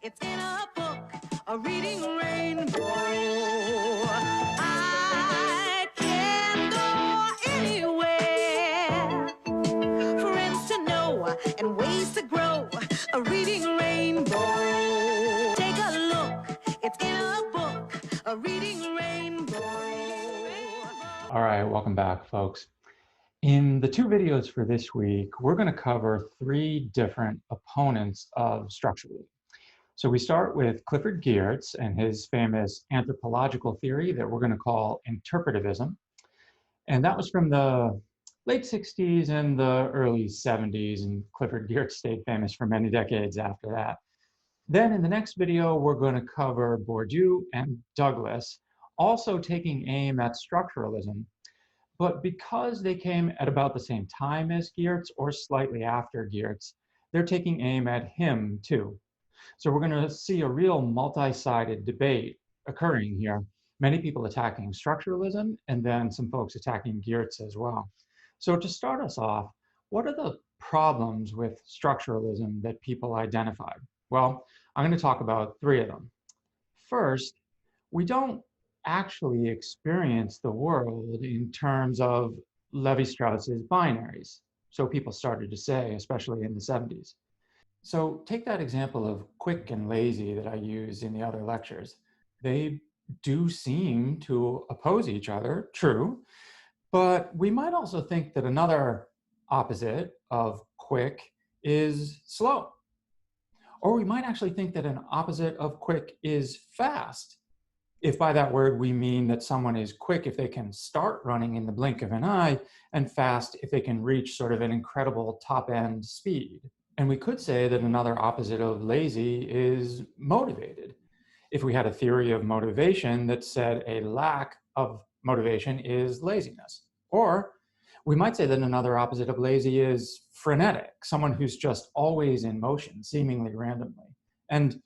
It's in a book, a reading rainbow. I can go anywhere. Friends to know and ways to grow. A reading rainbow. Take a look, it's in a book, a reading rainbow. All right, welcome back, folks. In the two videos for this week, we're going to cover three different opponents of structuralism. So we start with 5.Geertz and his famous anthropological theory that we're going to call Interpretivism. And that was from the late 60s and the early 70s, and 5.Geertz stayed famous for many decades after that. Then in the next video, we're going to cover Bourdieu and Douglas, also taking aim at structuralism. But because they came at about the same time as Geertz or slightly after Geertz, they're taking aim at him too. So we're going to see a real multi-sided debate occurring here. Many people attacking structuralism and then some folks attacking Geertz as well. So to start us off, what are the problems with structuralism that people identified? Well, I'm going to talk about three of them. First, we don't actually experience the world in terms of Levi-Strauss's binaries. So people started to say, especially in the 70s. So take that example of quick and lazy that I use in the other lectures. They do seem to oppose each other, true, but we might also think that another opposite of quick is slow. Or we might actually think that an opposite of quick is fast. If by that word we mean that someone is quick if they can start running in the blink of an eye, and fast if they can reach sort of an incredible top-end speed. And we could say that another opposite of lazy is motivated. If we had a theory of motivation that said a lack of motivation is laziness. Or we might say that another opposite of lazy is frenetic, someone who's just always in motion, seemingly randomly. And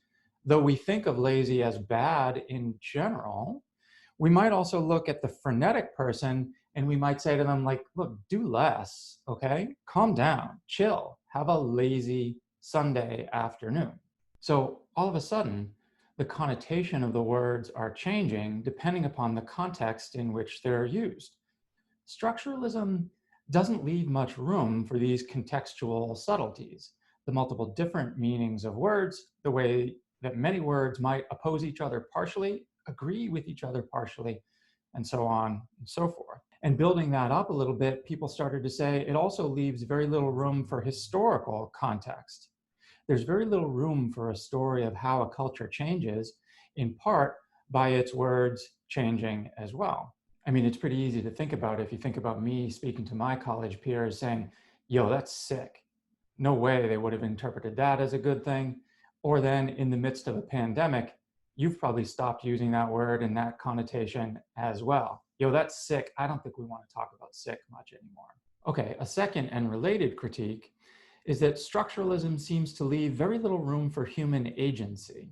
though we think of lazy as bad in general, we might also look at the frenetic person and we might say to them, like, look, do less, okay? Calm down, chill, have a lazy Sunday afternoon. So all of a sudden, the connotation of the words are changing depending upon the context in which they're used. Structuralism doesn't leave much room for these contextual subtleties, the multiple different meanings of words, the way that many words might oppose each other partially, agree with each other partially, and so on and so forth. And building that up a little bit, people started to say it also leaves very little room for historical context. There's very little room for a story of how a culture changes, in part by its words changing as well. I mean, it's pretty easy to think about if you think about me speaking to my college peers saying, yo, that's sick. No way they would have interpreted that as a good thing. Or then in the midst of a pandemic, you've probably stopped using that word and that connotation as well. Yo, that's sick. I don't think we want to talk about sick much anymore. Okay, a second and related critique is that structuralism seems to leave very little room for human agency.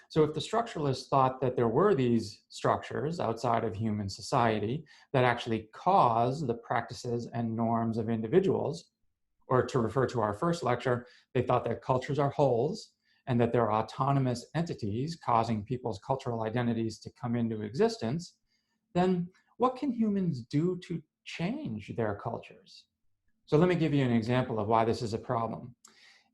So if the structuralists thought that there were these structures outside of human society that actually cause the practices and norms of individuals, or to refer to our first lecture, they thought that cultures are wholes and that they're autonomous entities causing people's cultural identities to come into existence, then what can humans do to change their cultures? So let me give you an example of why this is a problem.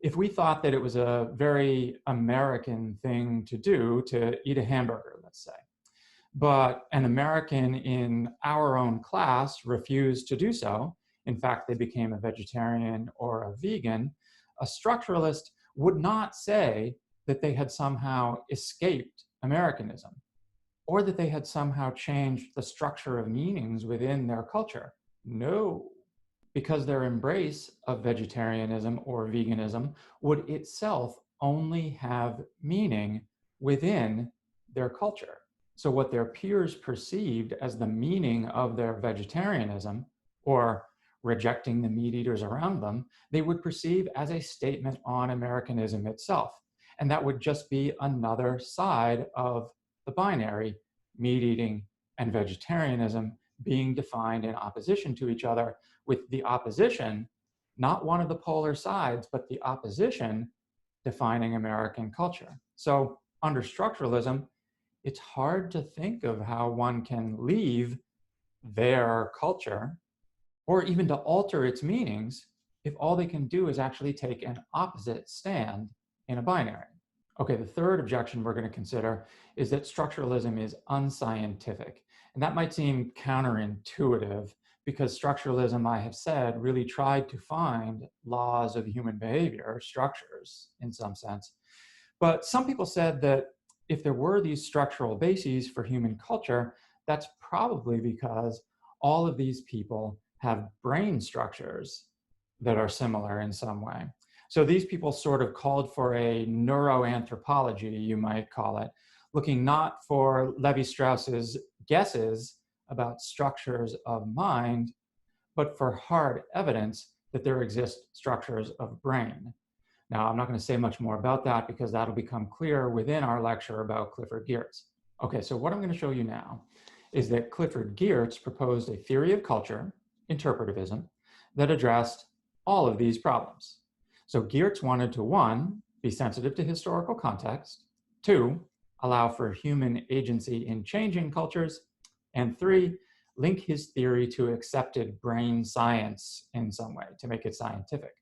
If we thought that it was a very American thing to do to eat a hamburger, let's say, but an American in our own class refused to do so, in fact, they became a vegetarian or a vegan, a structuralist would not say that they had somehow escaped Americanism or that they had somehow changed the structure of meanings within their culture. No, because their embrace of vegetarianism or veganism would itself only have meaning within their culture. So what their peers perceived as the meaning of their vegetarianism or rejecting the meat eaters around them, they would perceive as a statement on Americanism itself. And that would just be another side of the binary, meat eating and vegetarianism being defined in opposition to each other, with the opposition, not one of the polar sides, but the opposition defining American culture. So under structuralism, it's hard to think of how one can leave their culture or even to alter its meanings if all they can do is actually take an opposite stand in a binary. Okay, the third objection we're going to consider is that structuralism is unscientific. And that might seem counterintuitive because structuralism, I have said, really tried to find laws of human behavior, structures in some sense. But some people said that if there were these structural bases for human culture, that's probably because all of these people have brain structures that are similar in some way. So these people sort of called for a neuroanthropology, you might call it, looking not for Levi-Strauss's guesses about structures of mind, but for hard evidence that there exist structures of brain. Now, I'm not going to say much more about that because that'll become clear within our lecture about 5.Geertz. Okay, so what I'm going to show you now is that 5.Geertz proposed a theory of culture, interpretivism, that addressed all of these problems. So Geertz wanted to, 1, be sensitive to historical context, 2, allow for human agency in changing cultures, and 3, link his theory to accepted brain science in some way to make it scientific.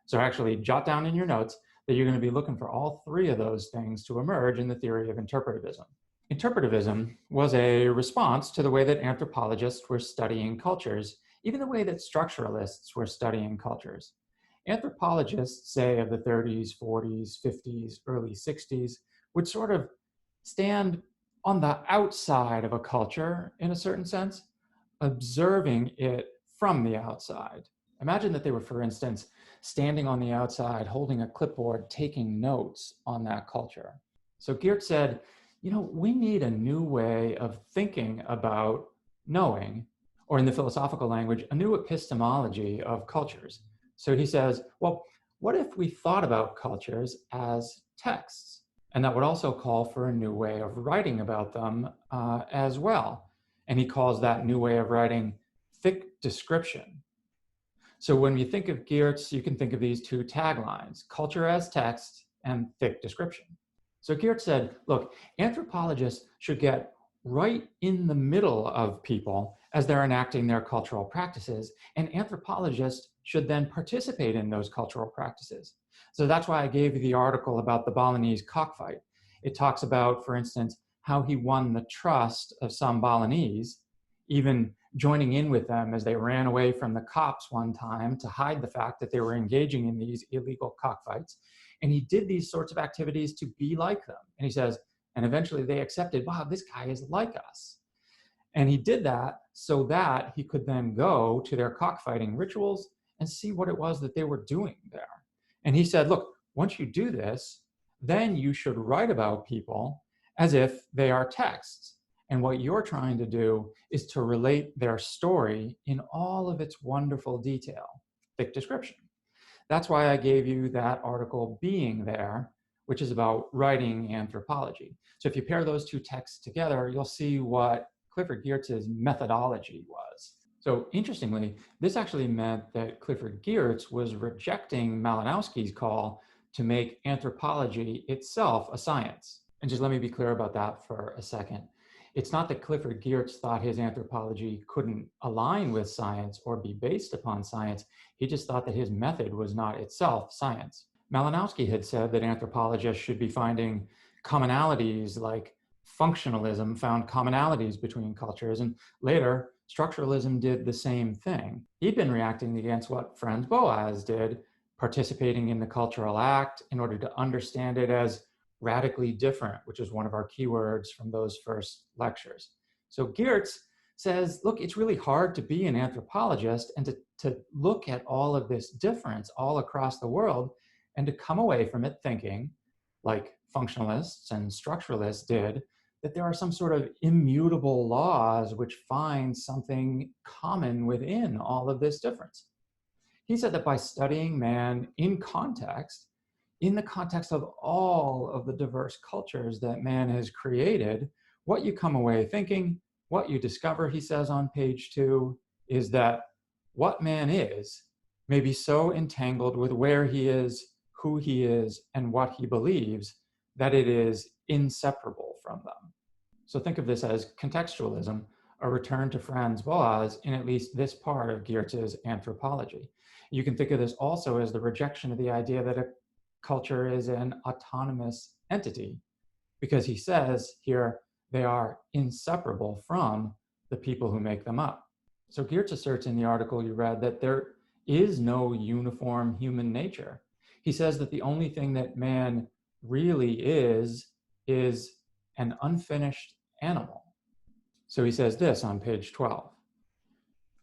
So actually jot down in your notes that you're going to be looking for all 3 of those things to emerge in the theory of interpretivism. Interpretivism was a response to the way that anthropologists were studying cultures, even the way that structuralists were studying cultures. Anthropologists, say of the 30s, 40s, 50s, early 60s, would sort of stand on the outside of a culture in a certain sense, observing it from the outside. Imagine that they were, for instance, standing on the outside, holding a clipboard, taking notes on that culture. So Geertz said, you know, we need a new way of thinking about knowing, or in the philosophical language, a new epistemology of cultures. So he says, well, what if we thought about cultures as texts? And that would also call for a new way of writing about them as well. And he calls that new way of writing thick description. So when you think of Geertz, you can think of these 2 taglines, culture as text and thick description. So Geertz said, look, anthropologists should get right in the middle of people as they're enacting their cultural practices, and anthropologists should then participate in those cultural practices. So that's why I gave you the article about the Balinese cockfight. It talks about, for instance, how he won the trust of some Balinese, even joining in with them as they ran away from the cops one time to hide the fact that they were engaging in these illegal cockfights. And he did these sorts of activities to be like them. And he says, and eventually they accepted, wow, this guy is like us. And he did that so that he could then go to their cockfighting rituals and see what it was that they were doing there. And he said, look, once you do this, then you should write about people as if they are texts. And what you're trying to do is to relate their story in all of its wonderful detail, thick description. That's why I gave you that article, Being There, which is about writing anthropology. So if you pair those 2 texts together, you'll see what 5.Geertz's methodology was. So interestingly, this actually meant that 5.Geertz was rejecting Malinowski's call to make anthropology itself a science. And just let me be clear about that for a second. It's not that 5.Geertz thought his anthropology couldn't align with science or be based upon science. He just thought that his method was not itself science. Malinowski had said that anthropologists should be finding commonalities, like functionalism found commonalities between cultures, and later structuralism did the same thing. He'd been reacting against what Franz Boas did, participating in the cultural act in order to understand it as radically different, which is one of our keywords from those first lectures. So Geertz says, look, it's really hard to be an anthropologist and to look at all of this difference all across the world and to come away from it thinking, like functionalists and structuralists did, that there are some sort of immutable laws which find something common within all of this difference. He said that by studying man in the context of all of the diverse cultures that man has created, what you come away thinking, what you discover, he says on page 2, is that what man is may be so entangled with where he is, who he is, and what he believes, that it is inseparable from them. So think of this as contextualism, a return to Franz Boas in at least this part of Geertz's anthropology. You can think of this also as the rejection of the idea that a culture is an autonomous entity, because he says here they are inseparable from the people who make them up. So Geertz asserts in the article you read that there is no uniform human nature. He says that the only thing that man really is an unfinished animal. So he says this on page 12.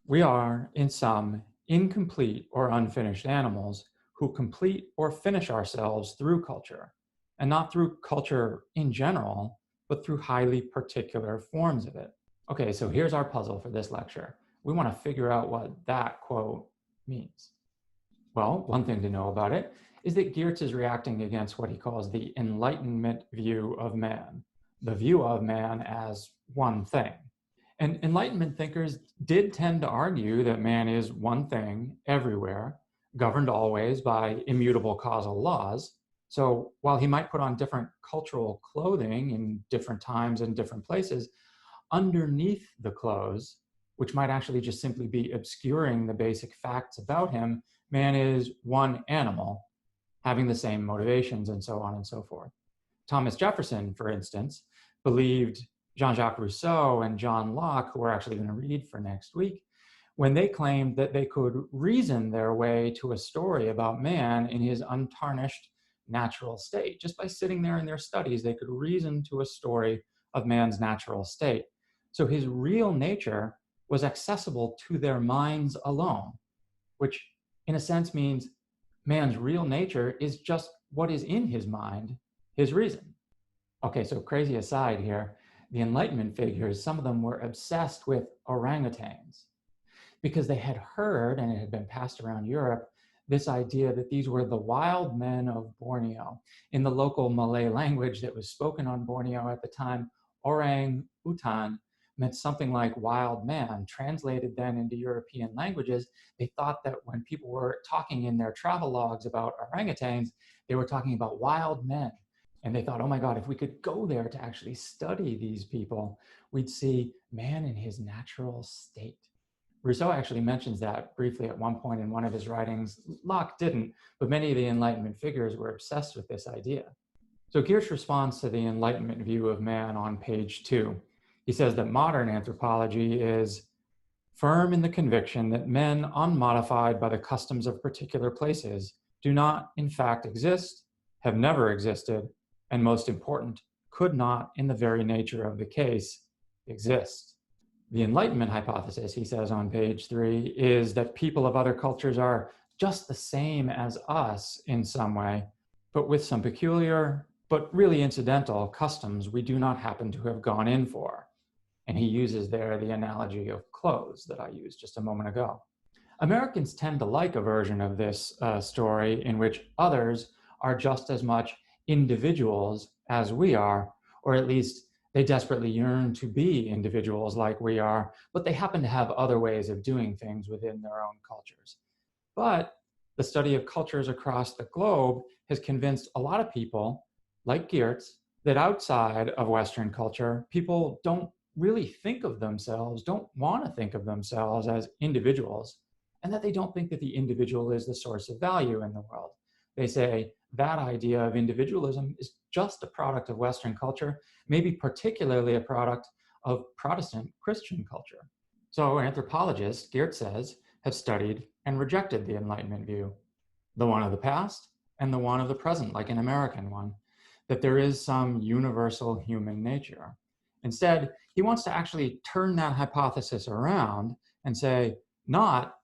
We are, in sum, incomplete or unfinished animals who complete or finish ourselves through culture, and not through culture in general, but through highly particular forms of it. Okay, so here's our puzzle for this lecture. We want to figure out what that quote means. Well, one thing to know about it is that Geertz is reacting against what he calls the Enlightenment view of man, the view of man as one thing. And Enlightenment thinkers did tend to argue that man is one thing everywhere, governed always by immutable causal laws. So while he might put on different cultural clothing in different times and different places, underneath the clothes, which might actually just simply be obscuring the basic facts about him, man is one animal, having the same motivations and so on and so forth. Thomas Jefferson, for instance, believed Jean-Jacques Rousseau and John Locke, who we're actually going to read for next week, when they claimed that they could reason their way to a story about man in his untarnished natural state. Just by sitting there in their studies, they could reason to a story of man's natural state. So his real nature was accessible to their minds alone, which in a sense means man's real nature is just what is in his mind, his reason. Okay, so crazy aside here, the Enlightenment figures, some of them were obsessed with orangutans because they had heard, and it had been passed around Europe, this idea that these were the wild men of Borneo. In the local Malay language that was spoken on Borneo at the time, orang utan meant something like wild man. Translated then into European languages, they thought that when people were talking in their travel logs about orangutans, they were talking about wild men. And they thought, oh my God, if we could go there to actually study these people, we'd see man in his natural state. Rousseau actually mentions that briefly at one point in one of his writings. Locke didn't, but many of the Enlightenment figures were obsessed with this idea. So Geertz responds to the Enlightenment view of man on page 2. He says that modern anthropology is firm in the conviction that men unmodified by the customs of particular places do not, in fact, exist, have never existed, and most important, could not, in the very nature of the case, exist. The Enlightenment hypothesis, he says on page 3, is that people of other cultures are just the same as us in some way, but with some peculiar, but really incidental customs we do not happen to have gone in for. And he uses there the analogy of clothes that I used just a moment ago. Americans tend to like a version of this story in which others are just as much individuals as we are, or at least they desperately yearn to be individuals like we are, but they happen to have other ways of doing things within their own cultures. But the study of cultures across the globe has convinced a lot of people, like Geertz, that outside of Western culture, people don't really think of themselves, don't want to think of themselves as individuals, and that they don't think that the individual is the source of value in the world. They say that idea of individualism is just a product of Western culture, maybe particularly a product of Protestant Christian culture. So anthropologists, Geertz says, have studied and rejected the Enlightenment view, the one of the past and the one of the present, like an American one, that there is some universal human nature. Instead, he wants to actually turn that hypothesis around and say, not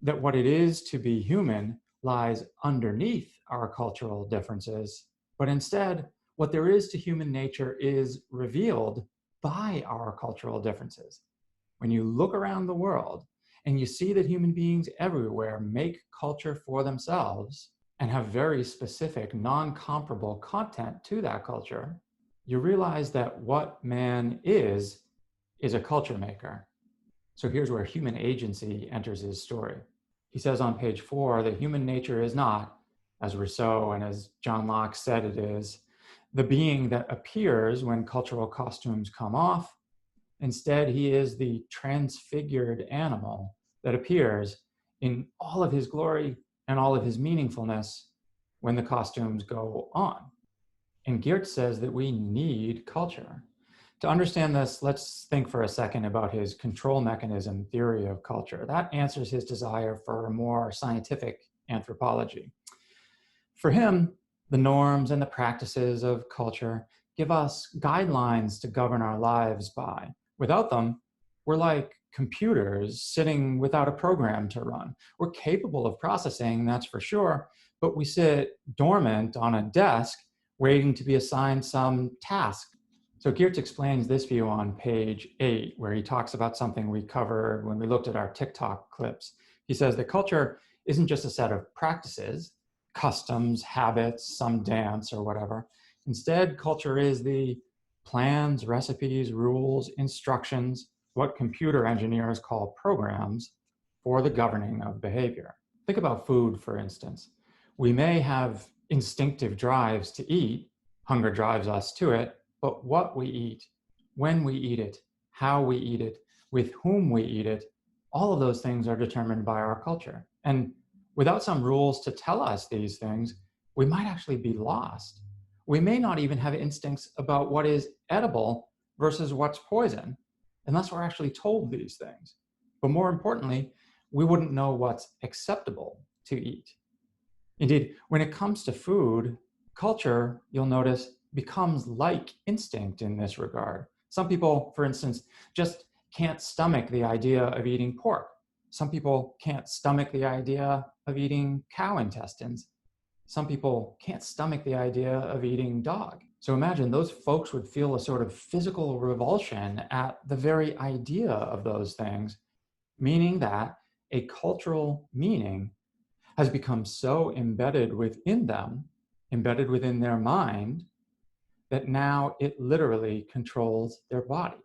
that what it is to be human lies underneath our cultural differences, but instead, what there is to human nature is revealed by our cultural differences. When you look around the world and you see that human beings everywhere make culture for themselves and have very specific, non-comparable content to that culture, you realize that what man is a culture maker. So here's where human agency enters his story. He says on page 4 that human nature is not, as Rousseau and as John Locke said it is, the being that appears when cultural costumes come off. Instead, he is the transfigured animal that appears in all of his glory and all of his meaningfulness when the costumes go on. And Geertz says that we need culture. To understand this, let's think for a second about his control mechanism theory of culture. That answers his desire for a more scientific anthropology. For him, the norms and the practices of culture give us guidelines to govern our lives by. Without them, we're like computers sitting without a program to run. We're capable of processing, that's for sure, but we sit dormant on a desk waiting to be assigned some task. So Geertz explains this view on page 8, where he talks about something we covered when we looked at our TikTok clips. He says that culture isn't just a set of practices, customs, habits, some dance or whatever. Instead, culture is the plans, recipes, rules, instructions, what computer engineers call programs for the governing of behavior. Think about food, for instance. We may have instinctive drives to eat, hunger drives us to it, but what we eat, when we eat it, how we eat it, with whom we eat it, all of those things are determined by our culture. And without some rules to tell us these things, we might actually be lost. We may not even have instincts about what is edible versus what's poison, unless we're actually told these things. But more importantly, we wouldn't know what's acceptable to eat. Indeed, when it comes to food, culture, you'll notice, becomes like instinct in this regard. Some people, for instance, just can't stomach the idea of eating pork. Some people can't stomach the idea of eating cow intestines. Some people can't stomach the idea of eating dog. So imagine those folks would feel a sort of physical revulsion at the very idea of those things, meaning that a cultural meaning has become so embedded within them, embedded within their mind, that now it literally controls their body.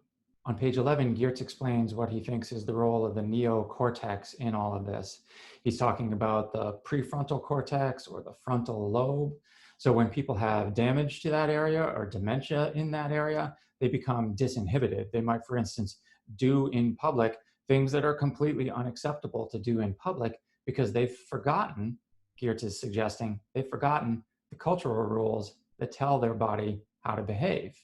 On page 11, Geertz explains what he thinks is the role of the neocortex in all of this. He's talking about the prefrontal cortex or the frontal lobe. So when people have damage to that area or dementia in that area, they become disinhibited. They might, for instance, do in public things that are completely unacceptable to do in public because they've forgotten, Geertz is suggesting, they've forgotten the cultural rules that tell their body how to behave.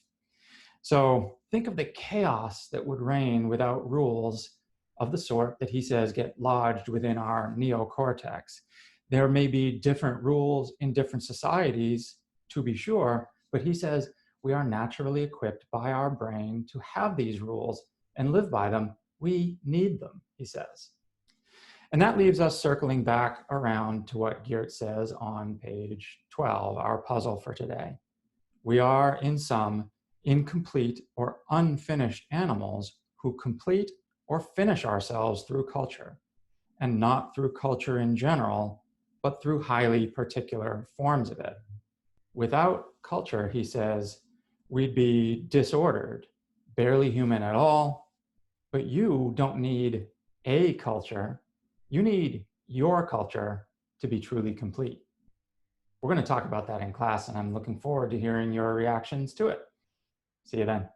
So think of the chaos that would reign without rules of the sort that he says get lodged within our neocortex. There may be different rules in different societies, to be sure, but he says we are naturally equipped by our brain to have these rules and live by them. We need them, he says. And that leaves us circling back around to what Geertz says on page 12, our puzzle for today. We are, in sum, incomplete or unfinished animals who complete or finish ourselves through culture, and not through culture in general, but through highly particular forms of it. Without culture, he says, we'd be disordered, barely human at all, but you don't need a culture, you need your culture to be truly complete. We're going to talk about that in class, and I'm looking forward to hearing your reactions to it. See you then.